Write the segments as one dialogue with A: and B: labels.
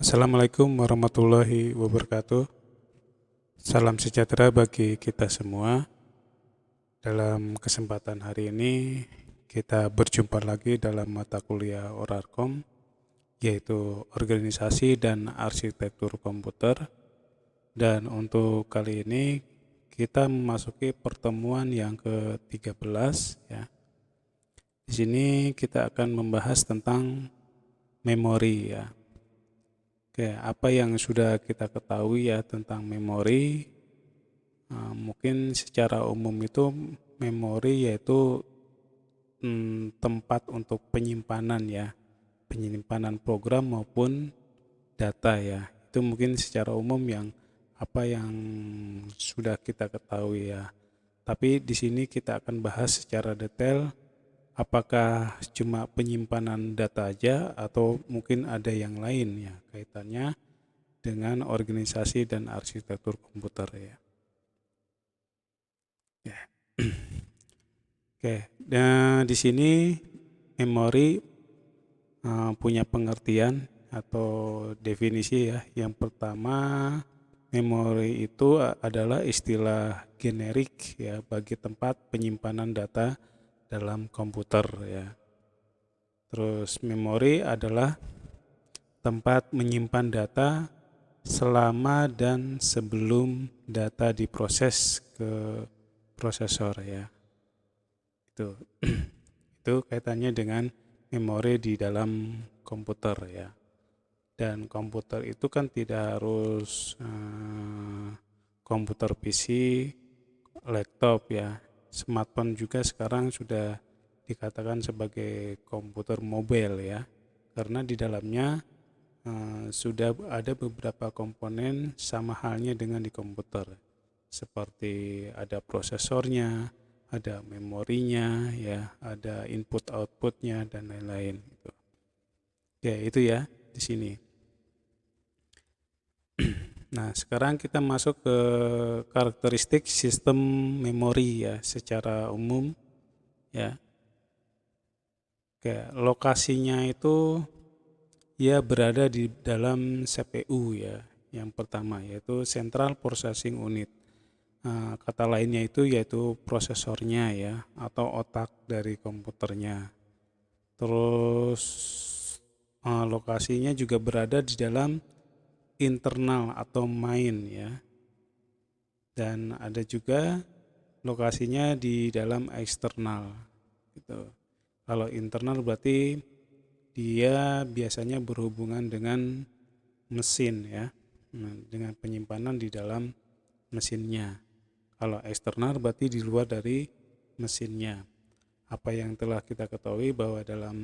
A: Assalamualaikum warahmatullahi wabarakatuh. Salam sejahtera bagi kita semua. Dalam kesempatan hari ini kita berjumpa lagi dalam mata kuliah Orarkom, yaitu Organisasi dan Arsitektur Komputer. Dan untuk kali ini kita memasuki pertemuan yang ke-13 ya. Di sini kita akan membahas tentang memori ya. Oke, apa yang sudah kita ketahui ya tentang memori? Mungkin secara umum itu memori yaitu tempat untuk penyimpanan ya, penyimpanan program maupun data ya. Itu mungkin secara umum yang sudah kita ketahui ya. Tapi di sini kita akan bahas secara detail apakah cuma penyimpanan data aja atau mungkin ada yang lain ya kaitannya dengan organisasi dan arsitektur komputer ya. Ya. Oke, nah di sini memori punya pengertian atau definisi ya. Yang pertama, memori itu adalah istilah generik ya bagi tempat penyimpanan data dalam komputer ya. Terus memori adalah tempat menyimpan data selama dan sebelum data diproses ke prosesor ya. Itu kaitannya dengan memori di dalam komputer ya. Dan komputer itu kan tidak harus komputer PC, laptop ya. Smartphone juga sekarang sudah dikatakan sebagai komputer mobile ya. Karena di dalamnya sudah ada beberapa komponen sama halnya dengan di komputer. Seperti ada prosesornya, ada memorinya, ya, ada input outputnya dan lain-lain. Ya itu ya di sini. Nah sekarang kita masuk ke karakteristik sistem memori ya secara umum ya. Kayak lokasinya itu ya berada di dalam CPU ya. Yang pertama yaitu Central Processing Unit. Kata lainnya itu yaitu prosesornya ya atau otak dari komputernya. Terus lokasinya juga berada di dalam internal atau main ya. Dan ada juga lokasinya di dalam eksternal gitu. Kalau internal berarti dia biasanya berhubungan dengan mesin ya. Dengan penyimpanan di dalam mesinnya. Kalau eksternal berarti di luar dari mesinnya. Apa yang telah kita ketahui bahwa dalam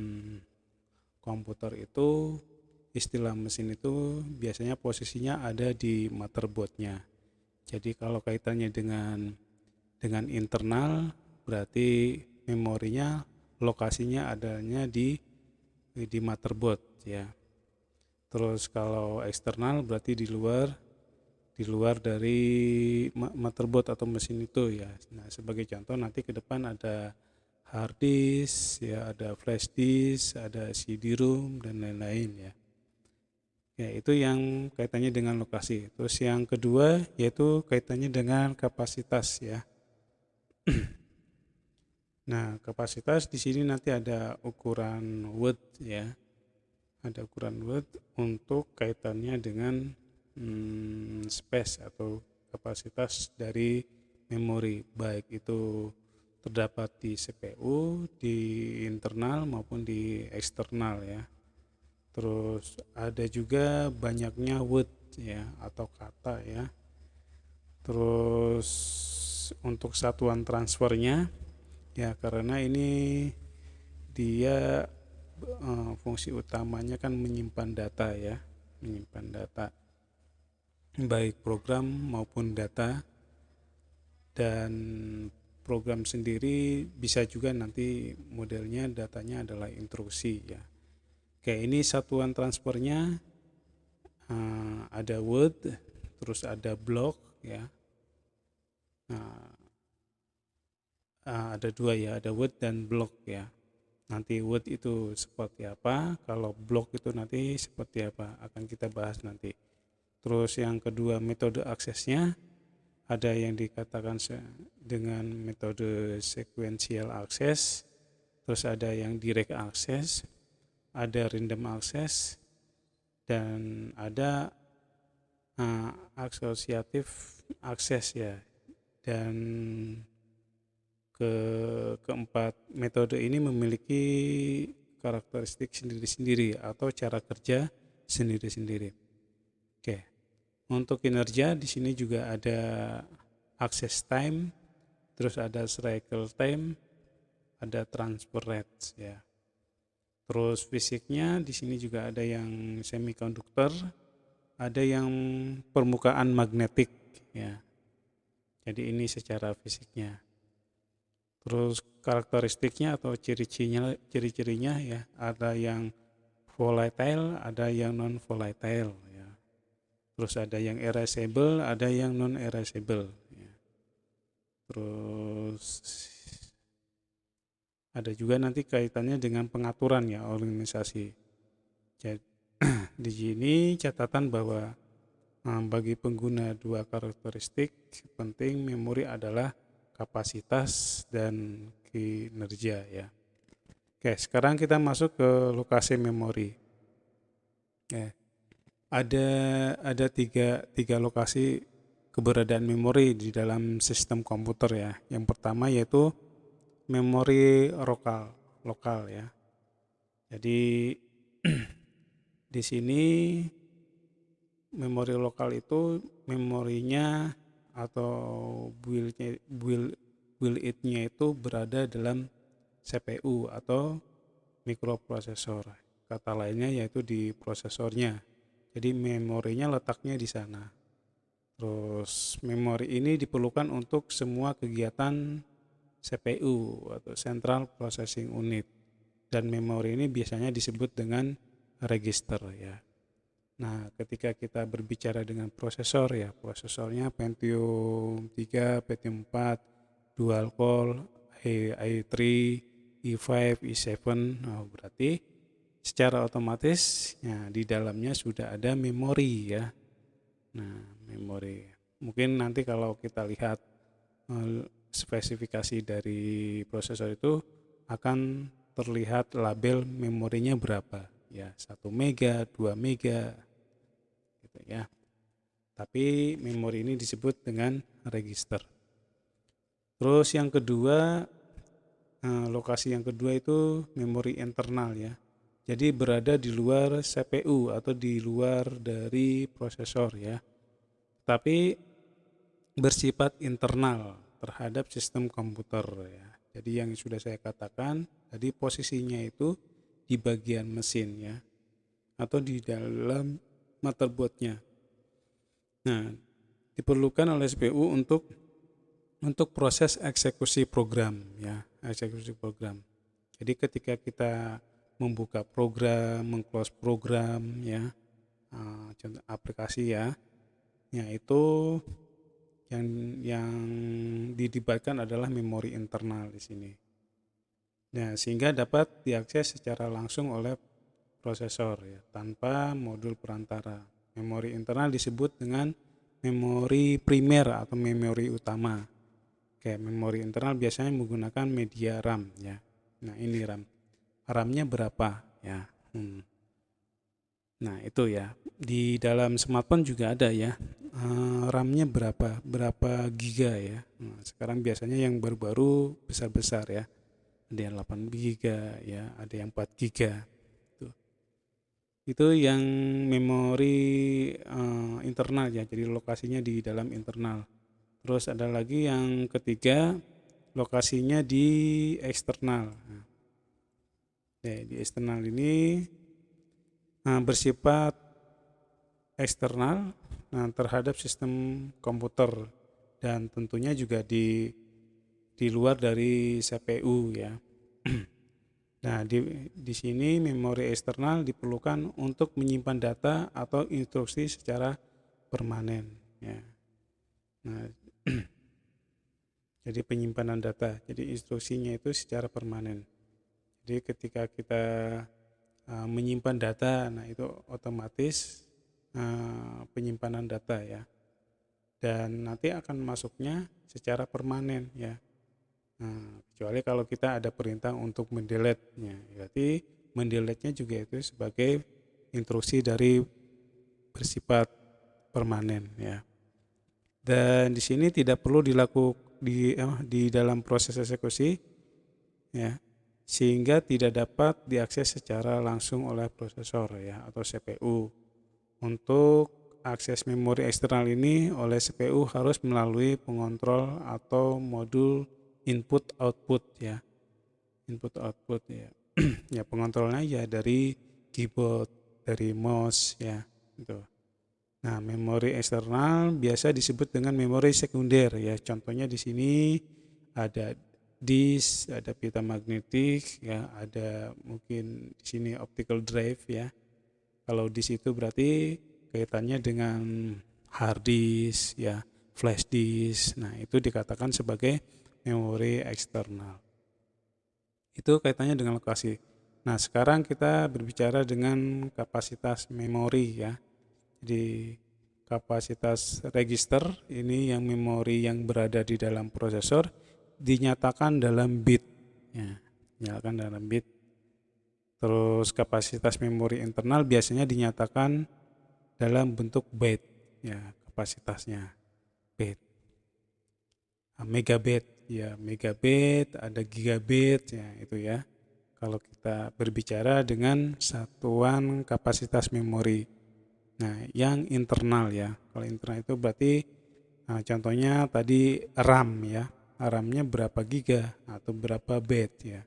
A: komputer itu istilah mesin itu biasanya posisinya ada di motherboardnya. Jadi kalau kaitannya dengan internal berarti memorinya lokasinya adanya di motherboard ya. Terus kalau eksternal berarti di luar dari motherboard atau mesin itu ya. Nah, sebagai contoh nanti ke depan ada hard disk, ya ada flash disk, ada CD-ROM dan lain-lain ya. Ya, itu yang kaitannya dengan lokasi. Terus yang kedua yaitu kaitannya dengan kapasitas ya. Nah, kapasitas di sini nanti ada ukuran watt ya. Ada ukuran watt untuk kaitannya dengan space atau kapasitas dari memori, baik itu terdapat di CPU, di internal maupun di eksternal ya. Terus ada juga banyaknya watt ya atau kata ya. Terus untuk satuan transfernya ya karena ini dia fungsi utamanya kan menyimpan data ya, menyimpan data baik program maupun data, dan program sendiri bisa juga nanti modelnya datanya adalah instruksi ya. Oke, ini satuan transfernya ada word, terus ada block ya. Nah, ada dua ya, ada word dan block ya. Nanti Word itu seperti apa, kalau blok itu nanti seperti apa, akan kita bahas nanti. Terus yang kedua, metode aksesnya, ada yang dikatakan dengan metode sequential access, terus ada yang direct access, ada random access, dan ada associative access ya. Dan keempat metode ini memiliki karakteristik sendiri-sendiri atau cara kerja sendiri-sendiri. Oke. Untuk kinerja di sini juga ada access time, terus ada cycle time, ada transfer rate ya. Terus fisiknya di sini juga ada yang semikonduktor, ada yang permukaan magnetik ya. Jadi ini secara fisiknya. Terus karakteristiknya atau ciri-cirinya ya, ada yang volatile, ada yang non volatile ya. Terus ada yang erasable, ada yang non erasable ya. Terus ada juga nanti kaitannya dengan pengaturan ya organisasi. Jadi di sini catatan bahwa bagi pengguna dua karakteristik penting memori adalah kapasitas dan kinerja ya. Oke, sekarang kita masuk ke lokasi memori. Ada tiga lokasi keberadaan memori di dalam sistem komputer ya. Yang pertama yaitu memori lokal ya. Jadi di sini memori lokal itu memorinya atau build it-nya itu berada dalam CPU atau mikroprosesor. Kata lainnya yaitu di prosesornya. Jadi memorinya letaknya di sana. Terus memori ini diperlukan untuk semua kegiatan CPU atau Central Processing Unit. Dan memori ini biasanya disebut dengan register ya. Nah, ketika kita berbicara dengan prosesor ya, prosesornya Pentium 3, Pentium 4, dual core, i3, i5, i7. Nah, berarti secara otomatis ya di dalamnya sudah ada memori ya. Nah, memori. Mungkin nanti kalau kita lihat spesifikasi dari prosesor itu akan terlihat label memorinya berapa ya, 1 mega, 2 mega gitu ya. Tapi memori ini disebut dengan register. Terus yang kedua, lokasi yang kedua itu memori internal ya. Jadi berada di luar CPU atau di luar dari prosesor ya. Tapi bersifat internal terhadap sistem komputer ya. Jadi yang sudah saya katakan tadi posisinya itu di bagian mesin ya atau di dalam motherboardnya. Nah, diperlukan oleh CPU untuk proses eksekusi program ya, eksekusi program. Jadi ketika kita membuka program, mengclose program ya, contoh aplikasi ya, itu yang dilibatkan adalah memori internal di sini. Nah, sehingga dapat diakses secara langsung oleh prosesor ya, tanpa modul perantara. Memori internal disebut dengan memori primer atau memori utama. Kayak memori internal biasanya menggunakan media RAM ya. Nah, ini RAM. RAM-nya berapa ya? Nah, itu ya. Di dalam smartphone juga ada ya. RAM-nya berapa giga ya. Nah, sekarang biasanya yang baru-baru besar-besar ya. Ada yang 8 giga ya, ada yang 4 giga. Itu yang memori internal ya. Jadi lokasinya di dalam internal. Terus ada lagi yang ketiga, lokasinya di eksternal. Nah, di eksternal ini bersifat eksternal terhadap sistem komputer dan tentunya juga di luar dari CPU ya. Nah, di sini memori eksternal diperlukan untuk menyimpan data atau instruksi secara permanen ya. Nah, jadi penyimpanan data. Jadi instruksinya itu secara permanen. Jadi ketika kita menyimpan data, nah itu otomatis penyimpanan data ya, dan nanti akan masuknya secara permanen ya. Nah, kecuali kalau kita ada perintah untuk mendelete-nya, berarti mendelete-nya juga itu sebagai intrusi dari bersifat permanen ya. Dan di sini tidak perlu di dalam proses eksekusi ya, sehingga tidak dapat diakses secara langsung oleh prosesor ya atau CPU. Untuk akses memori eksternal ini oleh CPU harus melalui pengontrol atau modul input output ya. Input output ya. Ya pengontrolnya ya dari keyboard, dari mouse ya gitu. Nah, memori eksternal biasa disebut dengan memori sekunder ya. Contohnya di sini ada disk, ada pita magnetik ya, ada mungkin di sini optical drive ya. Kalau disk itu berarti kaitannya dengan hard disk ya, flash disk. Nah, itu dikatakan sebagai memori eksternal. Itu kaitannya dengan lokasi. Nah, sekarang kita berbicara dengan kapasitas memori ya. Jadi kapasitas register ini yang memori yang berada di dalam prosesor dinyatakan dalam bit ya, dinyatakan dalam bit. Terus kapasitas memori internal biasanya dinyatakan dalam bentuk byte ya, kapasitasnya byte. Megabit ya, megabit, ada gigabit ya, itu ya. Kalau kita berbicara dengan satuan kapasitas memori. Nah, yang internal ya. Kalau internal itu berarti contohnya tadi RAM ya. RAM-nya berapa giga atau berapa byte ya.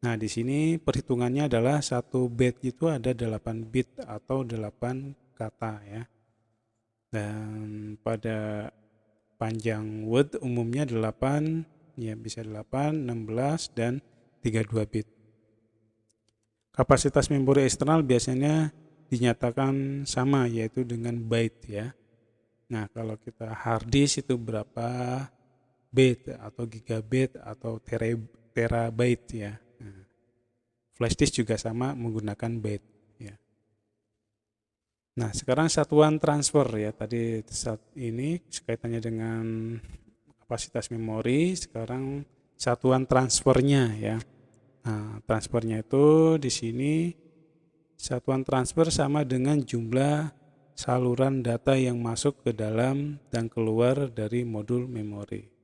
A: Nah, di sini perhitungannya adalah 1 byte itu ada 8 bit atau 8 kata ya. Dan pada panjang word umumnya 8 ya, bisa 8, 16 dan 32 bit. Kapasitas memori eksternal biasanya dinyatakan sama yaitu dengan byte ya. Nah, kalau kita hard disk itu berapa byte atau gigabit atau terabyte ya. Nah, flash disk juga sama menggunakan byte ya. Nah, sekarang satuan transfer ya. Tadi saat ini kaitannya dengan kapasitas memori, sekarang satuan transfernya ya. Nah, transfernya itu di sini satuan transfer sama dengan jumlah saluran data yang masuk ke dalam dan keluar dari modul memori.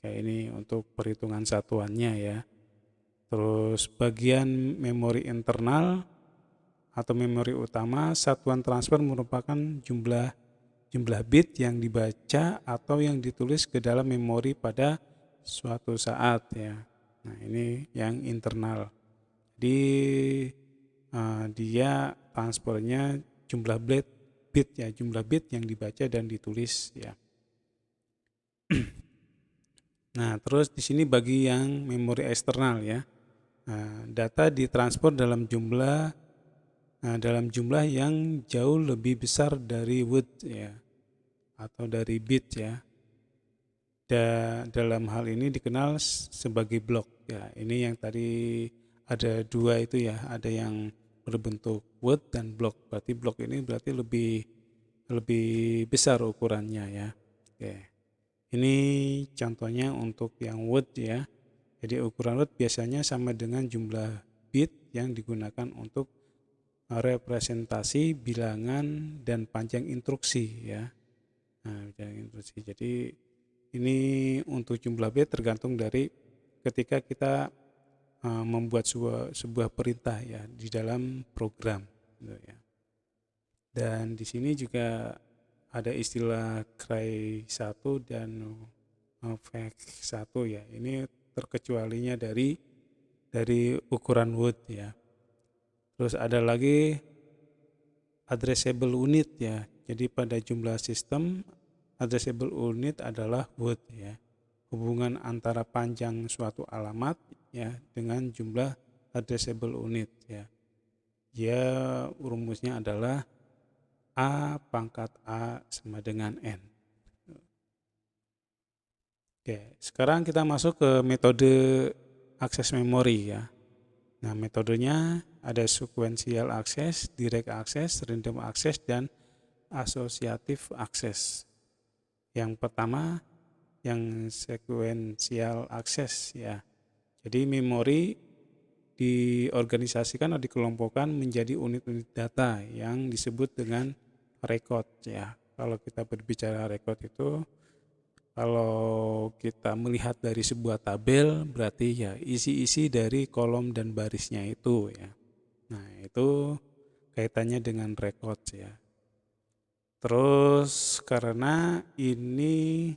A: Kayak ini untuk perhitungan satuannya ya. Terus bagian memori internal atau memori utama, satuan transfer merupakan jumlah bit yang dibaca atau yang ditulis ke dalam memori pada suatu saat ya. Nah, ini yang internal. Jadi dia transfernya jumlah bit ya, jumlah bit yang dibaca dan ditulis ya. Nah, terus di sini bagi yang memori eksternal ya. Nah, data ditransfer dalam jumlah yang jauh lebih besar dari word ya atau dari bit ya. Dan dalam hal ini dikenal sebagai blok ya. Ini yang tadi ada dua itu ya, ada yang berbentuk word dan blok. Berarti blok ini berarti lebih besar ukurannya ya. Oke. Ini contohnya untuk yang word ya. Jadi ukuran word biasanya sama dengan jumlah bit yang digunakan untuk representasi bilangan dan panjang instruksi ya. Nah, panjang instruksi. Jadi ini untuk jumlah bit tergantung dari ketika kita membuat sebuah perintah ya di dalam program gitu ya. Dan di sini juga ada istilah cry1 dan fetch1 ya. Ini terkecualinya dari ukuran word ya. Terus ada lagi addressable unit ya. Jadi pada jumlah sistem addressable unit adalah word ya. Hubungan antara panjang suatu alamat ya dengan jumlah addressable unit ya. Ya rumusnya adalah A pangkat A sama dengan N. Oke, sekarang kita masuk ke metode akses memori ya. Nah, metodenya ada sequential access, direct access, random access, dan associative access. Yang pertama yang sequential access ya. Jadi memori diorganisasikan atau dikelompokkan menjadi unit-unit data yang disebut dengan record ya. Kalau kita berbicara record itu, kalau kita melihat dari sebuah tabel berarti ya isi-isi dari kolom dan barisnya itu ya. Nah, itu kaitannya dengan record ya. Terus karena ini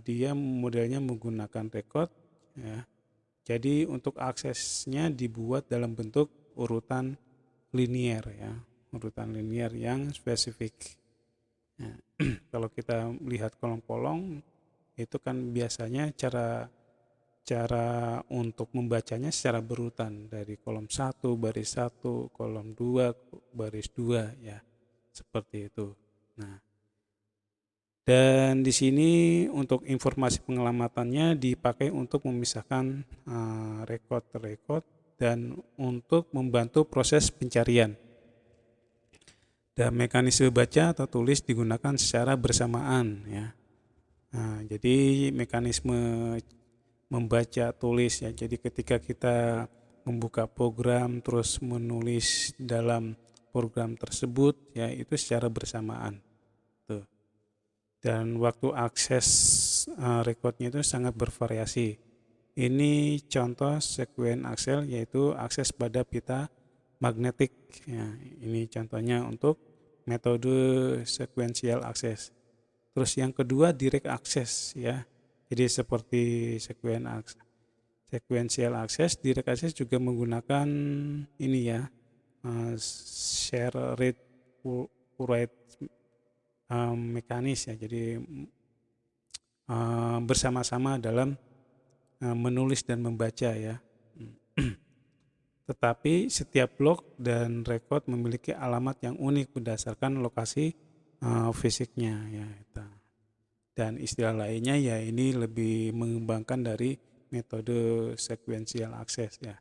A: dia modelnya menggunakan record ya. Jadi untuk aksesnya dibuat dalam bentuk urutan linier ya, urutan linier yang spesifik. Nah, kalau kita lihat kolom-kolom itu kan biasanya cara untuk membacanya secara berurutan dari kolom 1 baris 1, kolom 2 baris 2 ya. Seperti itu. Nah, dan di sini untuk informasi pengelamatannya dipakai untuk memisahkan record dan untuk membantu proses pencarian. Dan mekanisme baca atau tulis digunakan secara bersamaan ya. Nah, jadi mekanisme membaca tulis ya. Jadi ketika kita membuka program terus menulis dalam program tersebut ya itu secara bersamaan. Tuh. Dan waktu akses recordnya itu sangat bervariasi. Ini contoh sekuen aksel yaitu akses pada pita magnetik. Ya, ini contohnya untuk metode sequential access. Terus yang kedua direct access ya. Jadi seperti sequential access, direct access juga menggunakan ini ya, share read write mekanis ya. Jadi bersama-sama dalam menulis dan membaca ya. Tetapi setiap blok dan record memiliki alamat yang unik berdasarkan lokasi fisiknya ya. Dan istilah lainnya ya ini lebih mengembangkan dari metode sequential access ya.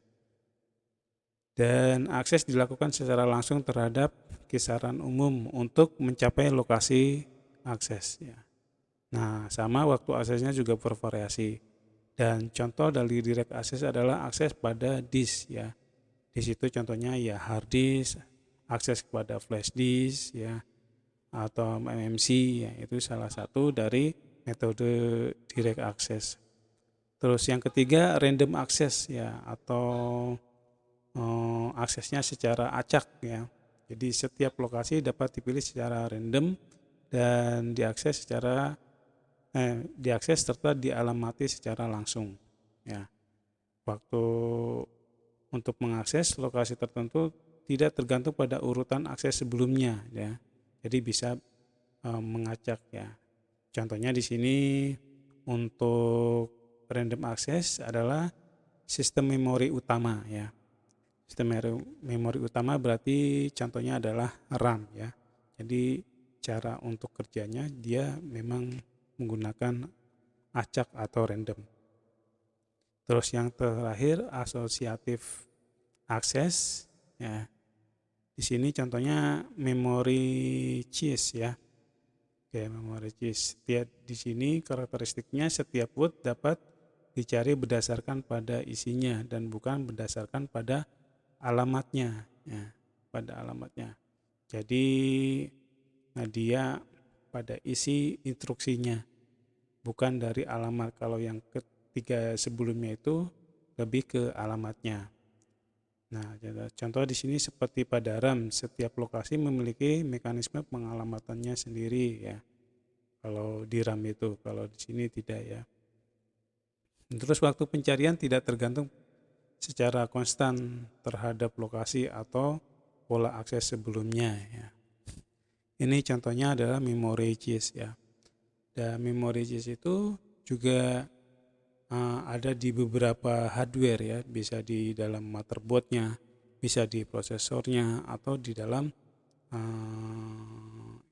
A: Dan akses dilakukan secara langsung terhadap kisaran umum untuk mencapai lokasi akses ya. Nah, sama waktu aksesnya juga bervariasi. Dan contoh dari direct access adalah akses pada disk ya. Di situ contohnya ya hard disk, akses kepada flash disk ya atau MMC ya, itu salah satu dari metode direct access. Terus yang ketiga random access ya atau aksesnya secara acak ya. Jadi setiap lokasi dapat dipilih secara random dan diakses serta dialamati secara langsung ya. Waktu untuk mengakses lokasi tertentu tidak tergantung pada urutan akses sebelumnya ya. Jadi bisa mengacak ya. Contohnya di sini untuk random access adalah sistem memori utama ya. Sistem memori utama berarti contohnya adalah RAM ya. Jadi cara untuk kerjanya dia memang menggunakan acak atau random. Terus yang terakhir associative access ya. Di sini contohnya memori cheese ya. Oke, memori cheese. Di sini karakteristiknya setiap word dapat dicari berdasarkan pada isinya dan bukan berdasarkan pada alamatnya ya, pada alamatnya. Jadi dia pada isi instruksinya bukan dari alamat. Kalau yang ketiga sebelumnya itu lebih ke alamatnya. Nah, contoh di sini seperti pada RAM, setiap lokasi memiliki mekanisme pengalamatannya sendiri ya. Kalau di RAM itu, kalau di sini tidak ya. Terus waktu pencarian tidak tergantung secara konstan terhadap lokasi atau pola akses sebelumnya ya. Ini contohnya adalah memory cheese ya. Dan memory cheese itu juga ada di beberapa hardware ya, bisa di dalam motherboardnya, bisa di prosesornya atau di dalam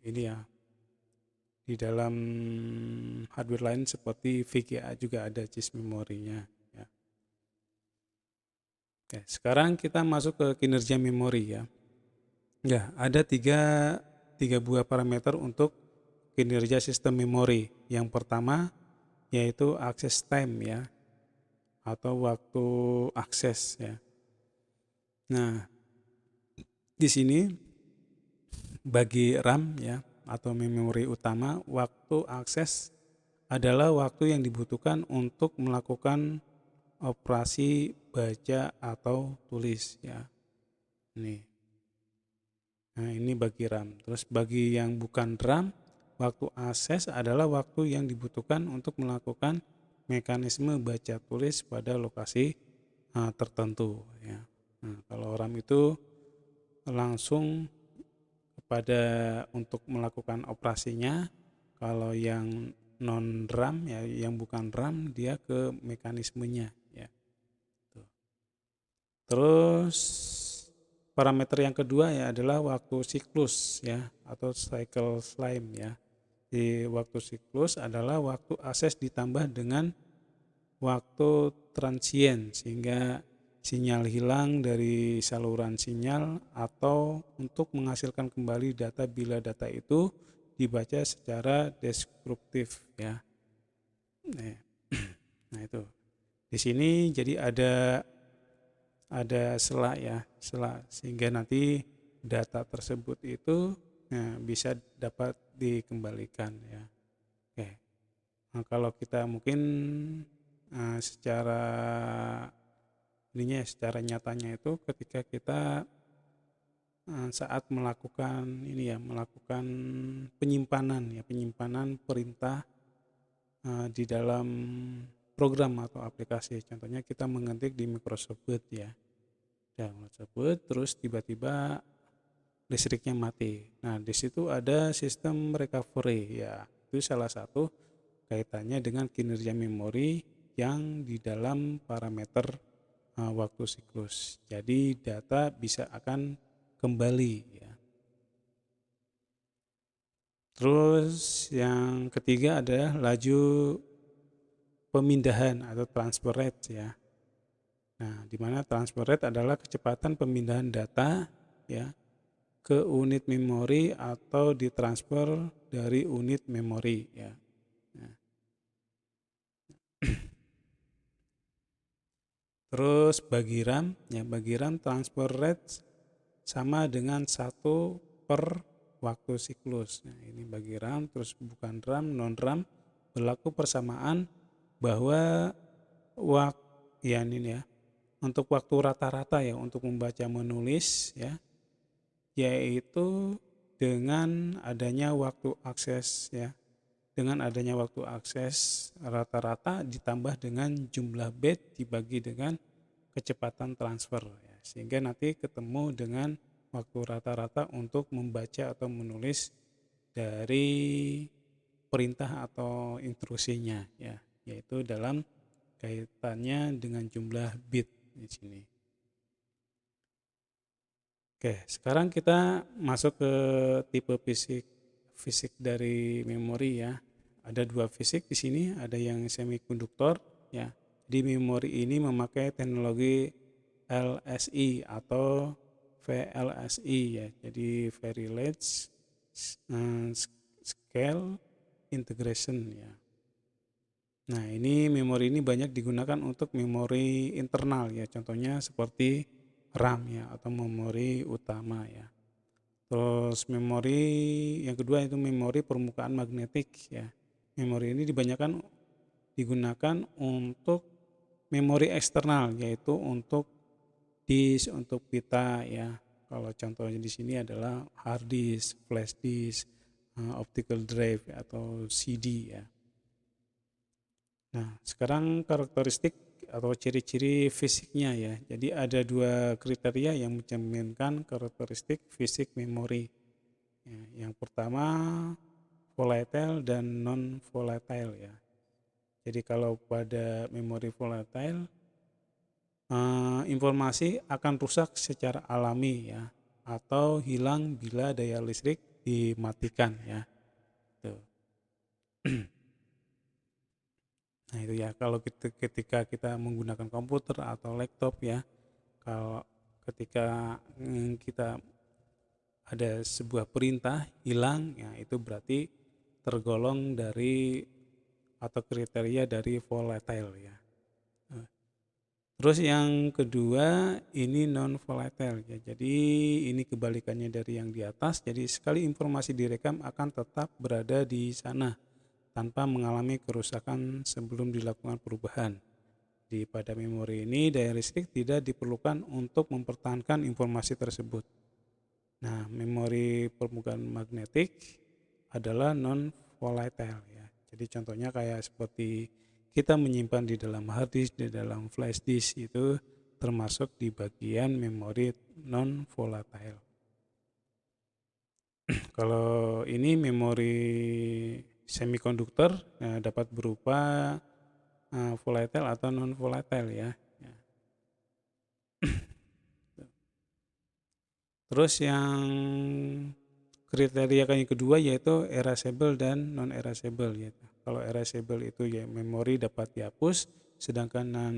A: ini ya, di dalam hardware lain seperti VGA juga ada cheese memorinya ya. Oke, sekarang kita masuk ke kinerja memori ya. Ya, ada tiga buah parameter untuk kinerja sistem memori. Yang pertama yaitu access time ya, atau waktu akses ya. Nah, di sini bagi RAM ya atau memori utama, waktu akses adalah waktu yang dibutuhkan untuk melakukan operasi baca atau tulis ya. Nih. Nah, ini bagi RAM. Terus bagi yang bukan RAM, waktu akses adalah waktu yang dibutuhkan untuk melakukan mekanisme baca tulis pada lokasi tertentu ya. Nah, kalau RAM itu langsung kepada untuk melakukan operasinya, kalau yang non RAM ya, yang bukan RAM dia ke mekanismenya ya. Tuh. Terus parameter yang kedua ya adalah waktu siklus ya atau cycle time ya. Di waktu siklus adalah waktu akses ditambah dengan waktu transient sehingga sinyal hilang dari saluran sinyal atau untuk menghasilkan kembali data bila data itu dibaca secara deskriptif ya. Nah, nah itu. Di sini jadi ada sela ya, sela sehingga nanti data tersebut itu bisa dapat dikembalikan ya. Oke. Nah, kalau kita mungkin secara ininya secara nyatanya itu ketika kita saat melakukan ini ya, melakukan penyimpanan perintah di dalam program atau aplikasi. Contohnya kita mengetik di Microsoft Word ya. Microsoft Word terus tiba-tiba listriknya mati. Nah, di situ ada sistem recovery ya. Itu salah satu kaitannya dengan kinerja memori yang di dalam parameter waktu siklus. Jadi data bisa akan kembali ya. Terus yang ketiga adalah laju pemindahan atau transfer rate ya. Nah, di mana transfer rate adalah kecepatan pemindahan data ya ke unit memori atau ditransfer dari unit memori ya. Nah, terus bagi RAM ya, bagi RAM transfer rate sama dengan 1 per waktu siklus. Nah, ini bagi RAM, terus bukan RAM, non RAM berlaku persamaan bahwa ya ini ya, untuk waktu rata-rata ya untuk membaca menulis ya, yaitu dengan adanya waktu akses ya. Dengan adanya waktu akses rata-rata ditambah dengan jumlah bit dibagi dengan kecepatan transfer ya. Sehingga nanti ketemu dengan waktu rata-rata untuk membaca atau menulis dari perintah atau instruksinya ya, yaitu dalam kaitannya dengan jumlah bit di sini. Oke, sekarang kita masuk ke tipe fisik dari memori ya. Ada dua fisik di sini, ada yang semikonduktor ya. Di memori ini memakai teknologi LSI atau VLSI ya. Jadi Very Large Scale Integration ya. Nah, memori ini banyak digunakan untuk memori internal ya. Contohnya seperti RAM ya atau memori utama ya. Terus memori yang kedua itu memori permukaan magnetik ya. Memori ini digunakan untuk memori eksternal yaitu untuk disk, untuk pita ya. Kalau contohnya di sini adalah hard disk, flash disk, optical drive atau CD ya. Nah, sekarang karakteristik atau ciri-ciri fisiknya ya. Jadi ada dua kriteria yang mencerminkan karakteristik fisik memori. Ya, yang pertama volatile dan non volatile ya. Jadi kalau pada memori volatile informasi akan rusak secara alami ya atau hilang bila daya listrik dimatikan ya. Tuh. Nah itu ya, kalau ketika kita menggunakan komputer atau laptop ya, Kalau ketika kita ada sebuah perintah hilang, ya itu berarti tergolong dari atau kriteria dari volatile ya. Terus yang kedua ini non volatile ya. Jadi ini kebalikannya dari yang di atas. Jadi sekali informasi direkam akan tetap berada di sana tanpa mengalami kerusakan sebelum dilakukan perubahan. Pada memori ini daya listrik tidak diperlukan untuk mempertahankan informasi tersebut. Nah, memori permukaan magnetik adalah non volatile ya. Jadi contohnya kayak seperti kita menyimpan di dalam hard disk, di dalam flash disk, itu termasuk di bagian memori non volatile. Kalau ini memori semikonduktor dapat berupa volatile atau non volatile ya. Terus yang kriteria yang kedua yaitu erasable dan non erasable yaitu. Kalau erasable itu ya memori dapat dihapus, sedangkan non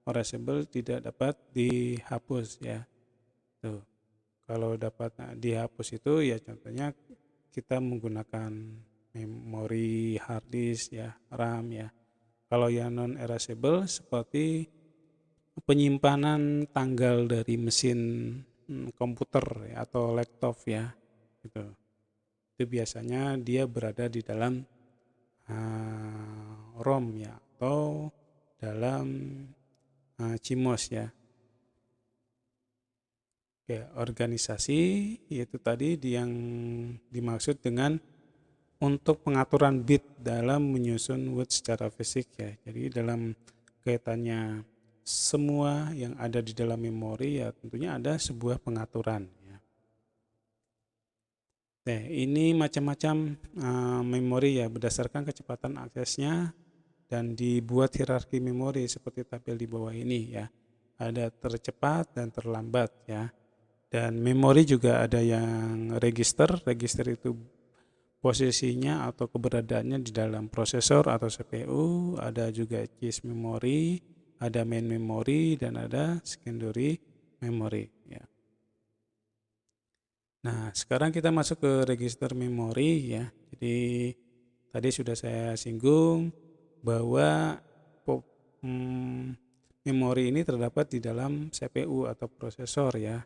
A: erasable tidak dapat dihapus ya. Tuh. Kalau dapat dihapus itu ya contohnya kita menggunakan memori hard disk ya, RAM ya. Kalau yang non erasable seperti penyimpanan tanggal dari mesin komputer ya, atau laptop ya gitu. Itu biasanya dia berada di dalam ROM ya atau dalam CMOS ya. Oke, organisasi yaitu tadi yang dimaksud dengan untuk pengaturan bit dalam menyusun word secara fisik ya. Jadi dalam kaitannya semua yang ada di dalam memori ya tentunya ada sebuah pengaturan ya. Nah, ini macam-macam memori ya berdasarkan kecepatan aksesnya dan dibuat hierarki memori seperti tabel di bawah ini ya. Ada tercepat dan terlambat ya. Dan memori juga ada yang register itu posisinya atau keberadaannya di dalam prosesor atau CPU, ada juga cache memory, ada main memory, dan ada secondary memory ya. Nah, sekarang kita masuk ke register memori ya. Jadi tadi sudah saya singgung bahwa memori ini terdapat di dalam CPU atau prosesor ya.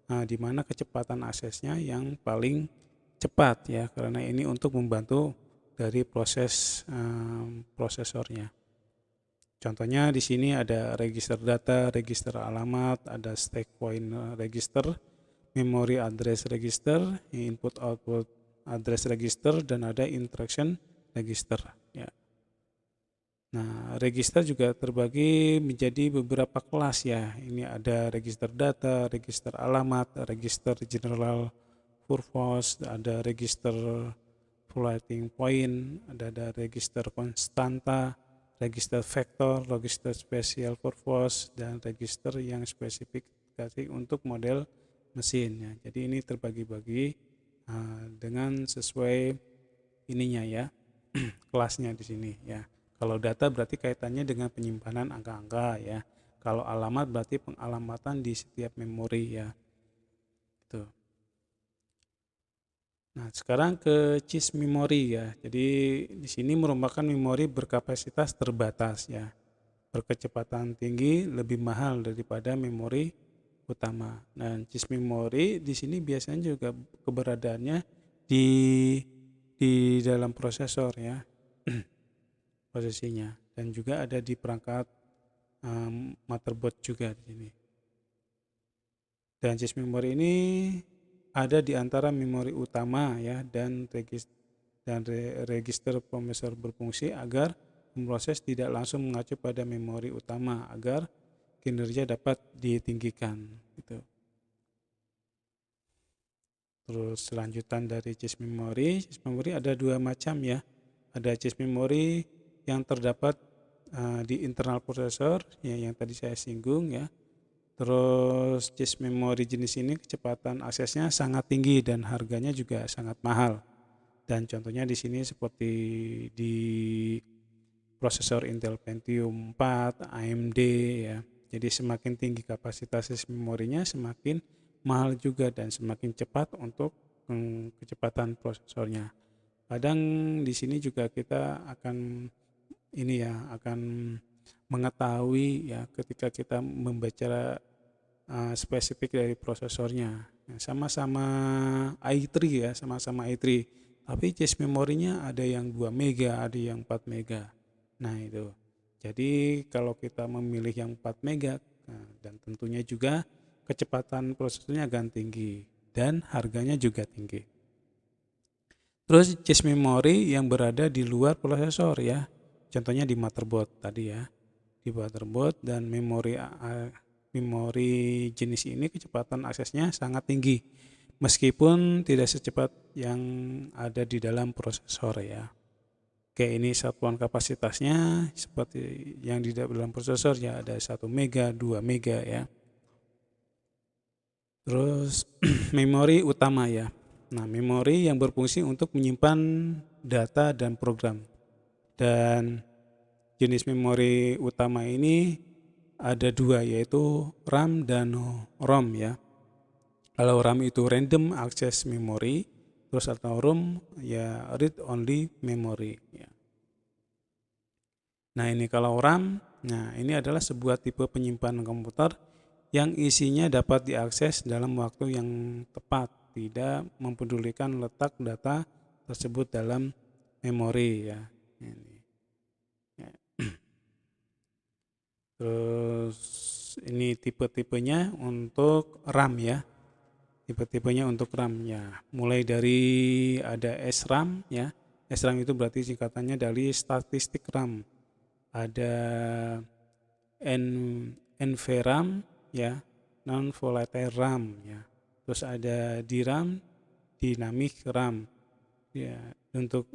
A: Nah, di mana kecepatan aksesnya yang paling cepat ya, karena ini untuk membantu dari proses prosesornya. Contohnya di sini ada register data, register alamat, ada stack point register, memory address register, input output address register, dan ada instruction register ya. Nah, register juga terbagi menjadi beberapa kelas ya. Ini ada register data, register alamat, register general purpose, ada register floating point, ada register konstanta, register vektor, register special purpose, dan register yang spesifikasi untuk model mesin ya. Jadi ini terbagi-bagi dengan sesuai ininya ya, kelasnya di sini ya. Kalau data berarti kaitannya dengan penyimpanan angka-angka ya. Kalau alamat berarti pengalamatan di setiap memori ya. Itu. Nah, sekarang ke cache memory ya. Jadi di sini merupakan memori berkapasitas terbatas ya. Berkecepatan tinggi lebih mahal daripada memori utama. Nah, cache memory di sini biasanya juga keberadaannya di dalam prosesor ya. Posisinya, dan juga ada di perangkat motherboard juga di sini. Dan cache memory ini ada di antara memori utama ya dan register prosesor berfungsi agar memproses tidak langsung mengacu pada memori utama agar kinerja dapat ditinggikan gitu. Terus selanjutan dari cache memory ada dua macam ya. Ada cache memory yang terdapat di internal prosesor ya, yang tadi saya singgung ya. Terus cache memory jenis ini kecepatan aksesnya sangat tinggi dan harganya juga sangat mahal. Dan contohnya di sini seperti di prosesor Intel Pentium 4, AMD ya. Jadi semakin tinggi kapasitas memorinya, semakin mahal juga dan semakin cepat untuk kecepatan prosesornya. Kadang di sini juga kita akan akan mengetahui ya ketika kita membaca spesifik dari prosesornya. Sama-sama i3 ya, sama-sama i3. Tapi cache memorinya ada yang 2 mega, ada yang 4 mega. Nah, itu. Jadi kalau kita memilih yang 4 mega dan tentunya juga kecepatan prosesornya akan tinggi dan harganya juga tinggi. Terus cache memori yang berada di luar prosesor ya. Contohnya di motherboard tadi ya. Di motherboard dan memori jenis ini kecepatan aksesnya sangat tinggi. Meskipun tidak secepat yang ada di dalam prosesor ya. Oke, ini satuan kapasitasnya seperti yang di dalam prosesor ya, ada 1 mega, 2 mega ya. Terus memori utama ya. Nah, memori yang berfungsi untuk menyimpan data dan program. Dan jenis memori utama ini ada 2, yaitu RAM dan ROM ya. Kalau RAM itu random access memory, terus atau ROM ya read only memory ya. Nah, ini kalau RAM, nah ini adalah sebuah tipe penyimpanan komputer yang isinya dapat diakses dalam waktu yang tepat, tidak mempedulikan letak data tersebut dalam memori ya. Ini. Ya. Terus ini tipe-tipenya untuk RAM ya. Tipe-tipenya untuk RAM ya. Mulai dari ada SRAM ya. SRAM itu berarti singkatannya dari statistik RAM. Ada NVRAM ya, non volatile RAM ya. Terus ada DRAM, dynamic RAM. Ya, untuk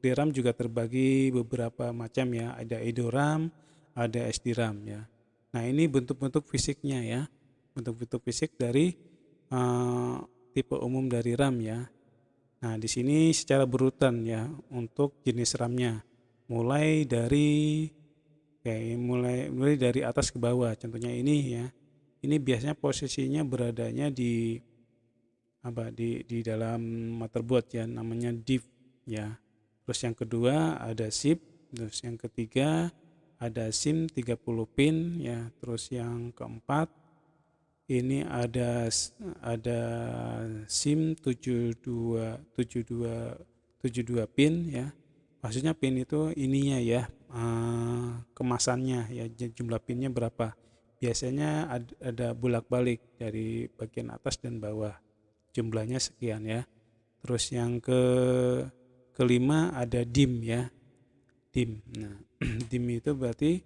A: DRAM juga terbagi beberapa macam ya. Ada EDORAM, ada SDRAM ya. Nah, ini bentuk-bentuk fisiknya ya. Bentuk-bentuk fisik dari tipe umum dari RAM ya. Nah, di sini secara berurutan ya untuk jenis RAM-nya. Mulai dari atas ke bawah. Contohnya ini ya. Ini biasanya posisinya beradanya di dalam motherboard ya, namanya disk ya. Terus yang kedua ada SIP, terus yang ketiga ada SIM 30 pin ya. Terus yang keempat ini ada SIM 72 pin ya. Maksudnya pin itu ininya ya, kemasannya ya, jumlah pinnya berapa. Biasanya ada bolak-balik dari bagian atas dan bawah, jumlahnya sekian ya. Terus yang kelima ada DIM ya, DIM. Nah, DIM itu berarti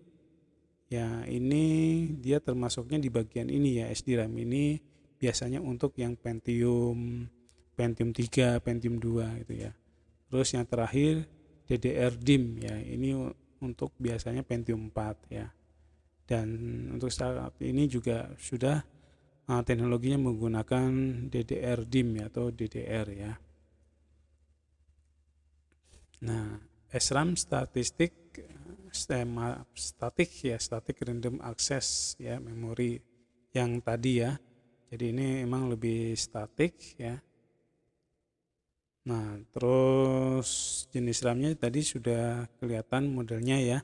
A: ya ini dia termasuknya di bagian ini ya, SDRAM ini biasanya untuk yang Pentium 3, Pentium 2 gitu ya. Terus yang terakhir DDR DIM ya, ini untuk biasanya Pentium 4 ya. Dan untuk saat ini juga sudah teknologinya menggunakan DDR DIM ya, atau DDR ya. Nah, SRAM static random access ya, memori yang tadi ya. Jadi ini emang lebih statik ya. Nah, terus jenis RAM-nya tadi sudah kelihatan modelnya ya.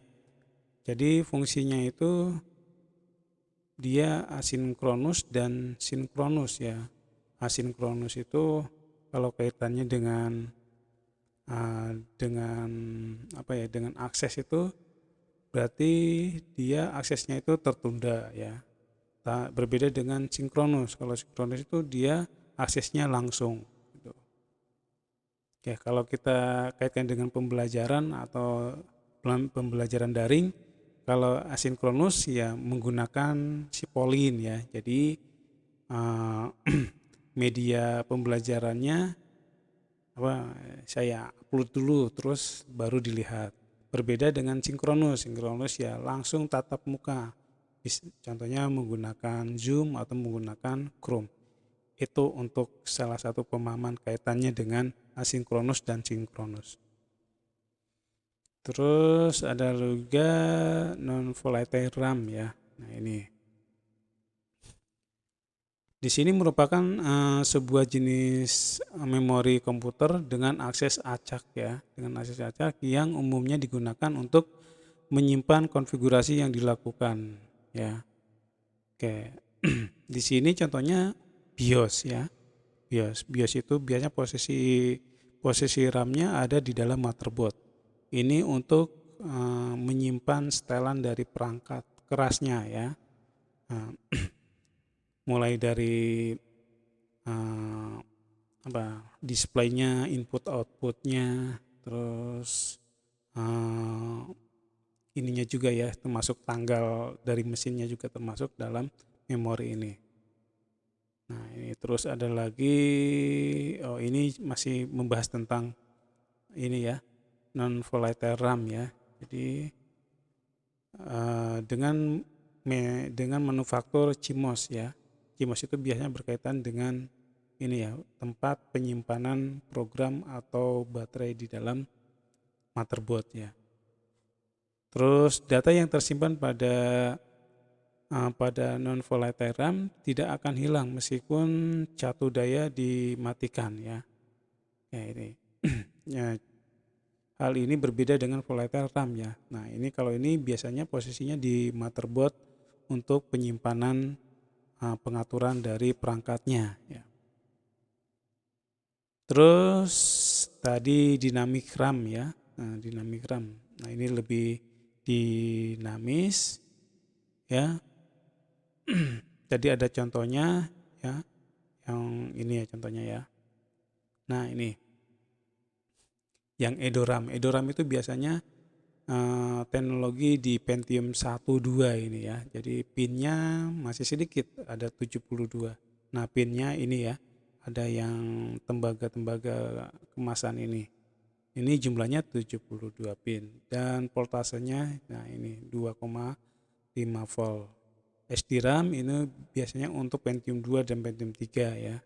A: Jadi fungsinya itu dia asinkronus dan sinkronus ya. Asinkronus itu kalau kaitannya dengan dengan akses itu berarti dia aksesnya itu tertunda ya. Berbeda dengan sinkronus. Kalau sinkronus itu dia aksesnya langsung. Ya, kalau kita kaitkan dengan pembelajaran atau pembelajaran daring, kalau asinkronus ya menggunakan sipolin ya. Jadi media pembelajarannya saya upload dulu terus baru dilihat. Berbeda dengan sinkronus. Sinkronus ya langsung tatap muka. Contohnya menggunakan Zoom atau menggunakan Chrome. Itu untuk salah satu pemahaman kaitannya dengan asinkronus dan sinkronus. Terus ada juga non volatile RAM ya. Nah, ini Di sini merupakan sebuah jenis memori komputer dengan akses acak ya, dengan akses acak yang umumnya digunakan untuk menyimpan konfigurasi yang dilakukan ya. Oke. Di sini contohnya BIOS ya. BIOS itu biasanya posisi RAM-nya ada di dalam motherboard. Ini untuk menyimpan setelan dari perangkat kerasnya ya. Mulai dari displaynya, input outputnya, terus ininya juga ya, termasuk tanggal dari mesinnya juga termasuk dalam memori ini. Nah ini terus ada lagi, ini masih membahas tentang ini ya, non volatile RAM ya. Jadi dengan manufaktur CMOS ya. CMOS itu biasanya berkaitan dengan ini ya, tempat penyimpanan program atau baterai di dalam motherboard ya. Terus data yang tersimpan pada non volatile RAM tidak akan hilang meskipun catu daya dimatikan ya. Ya ini. Ya, hal ini berbeda dengan volatile RAM ya. Nah, ini kalau ini biasanya posisinya di motherboard untuk penyimpanan pengaturan dari perangkatnya ya. Terus tadi dynamic RAM ya. Nah, dynamic RAM. Nah, ini lebih dinamis ya. Tadi ada contohnya ya. Yang ini ya contohnya ya. Nah, ini yang EDORAM. EDORAM itu biasanya teknologi di Pentium 1 2 ini ya. Jadi pinnya masih sedikit, ada 72. Nah, pinnya ini ya, ada yang tembaga kemasan ini. Ini jumlahnya 72 pin dan voltasenya nah ini 2,5 volt. SDRAM ini biasanya untuk Pentium 2 dan Pentium 3 ya.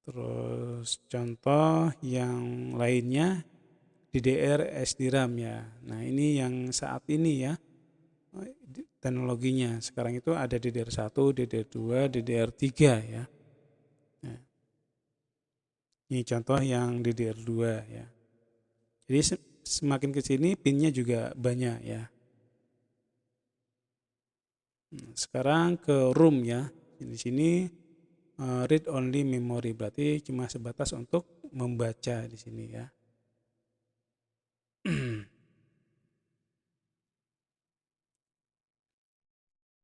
A: Terus contoh yang lainnya DDR SDRAM ya. Nah, ini yang saat ini ya teknologinya. Sekarang itu ada DDR1, DDR2, DDR3 ya. Nah, ini contoh yang DDR2 ya. Jadi semakin ke sini pinnya juga banyak ya. Sekarang ke ROM ya. Di sini read only memory berarti cuma sebatas untuk membaca di sini ya.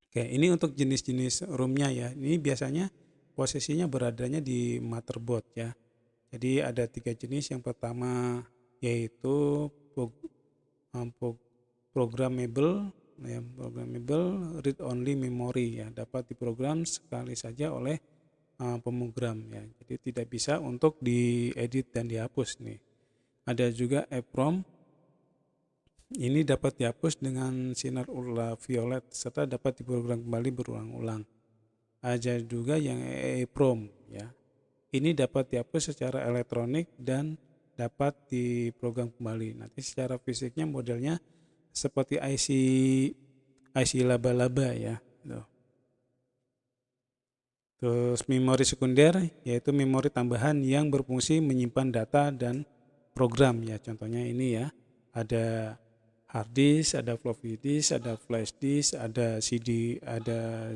A: Oke, ini untuk jenis-jenis ROM-nya ya. Ini biasanya posisinya beradanya di motherboard ya. Jadi ada 3 jenis. Yang pertama yaitu programmable ya, programmable read only memory ya, dapat diprogram sekali saja oleh pemrogram ya. Jadi tidak bisa untuk diedit dan dihapus nih. Ada juga EEPROM. Ini dapat dihapus dengan sinar ultraviolet serta dapat diprogram kembali berulang-ulang. Ada juga yang EEPROM ya. Ini dapat dihapus secara elektronik dan dapat diprogram kembali. Nanti secara fisiknya modelnya seperti IC laba-laba ya. Terus memori sekunder yaitu memori tambahan yang berfungsi menyimpan data dan program ya. Contohnya ini ya. Ada hard disk, ada floppy disk, ada flash disk, ada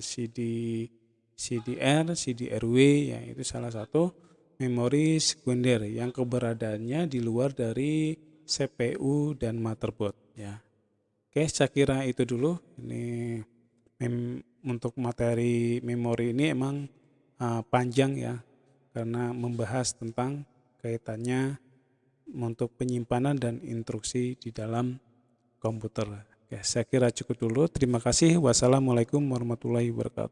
A: CDR, CDRW ya, itu salah satu memori sekunder yang keberadaannya di luar dari CPU dan motherboard ya. Oke, saya kira itu dulu. Ini untuk materi memori ini emang panjang ya, karena membahas tentang kaitannya untuk penyimpanan dan instruksi di dalam komputer. Oke, saya kira cukup dulu. Terima kasih. Wassalamualaikum warahmatullahi wabarakatuh.